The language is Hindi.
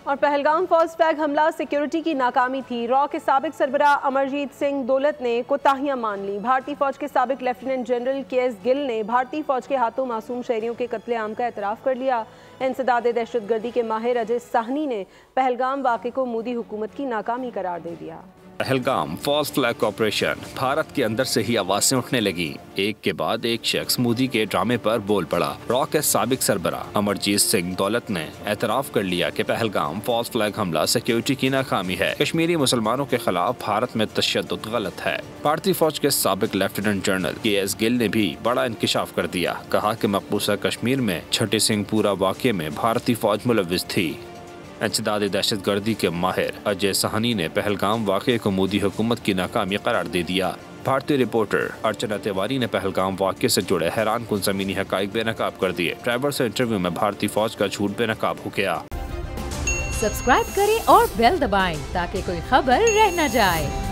और पहलगाम फौज पैग हमला सिक्योरिटी की नाकामी थी। रॉ के साबिक सरबराह अमरजीत सिंह दौलत ने कोताहियां मान ली। भारतीय फौज के साबिक लेफ्टिनेंट जनरल के.एस. गिल ने भारतीय फौज के हाथों मासूम शहरियों के कत्लेआम का एतराफ़ कर लिया। इंसदाद दहशतगर्दी के माहिर अजय साहनी ने पहलगाम वाक़े को मोदी हुकूमत की नाकामी करार दे दिया। Pahalgam false flag operation, Bharat के अंदर से ही आवाजें उठने लगी। एक के बाद एक शख्स मोदी के ड्रामे पर बोल पड़ा। रॉ के साबिक सरबराह अमरजीत सिंह दौलत ने एतराफ़ कर लिया कि पहलगाम फॉल्स फ्लैग हमला सिक्योरिटी की नाकामी है। कश्मीरी मुसलमानों के खिलाफ भारत में तशद्दुद गलत है। भारतीय फौज के साबिक लेफ्टिनेंट जनरल के.एस. गिल ने भी बड़ा इंकशाफ कर दिया। कहा कि मकबूजा कश्मीर में छठी सिंहपुरा वाक़े में भारतीय फौज मुलव्विस थी। इंसदाद दहशतगर्दी के माहिर अजय साहनी ने पहलगाम वाक़े को मोदी हुकूमत की नाकामी करार दे दिया। भारतीय रिपोर्टर अर्चना तिवारी ने पहलगाम वाक़े से जुड़े हैरान कुन ज़मीनी हक़ाइक़ बेनकाब कर दिए। ड्राइवर से इंटरव्यू में भारतीय फौज का झूठ बेनकाब हो गया। सब्सक्राइब करें और बेल दबाएं ताकि कोई खबर रह न जाए।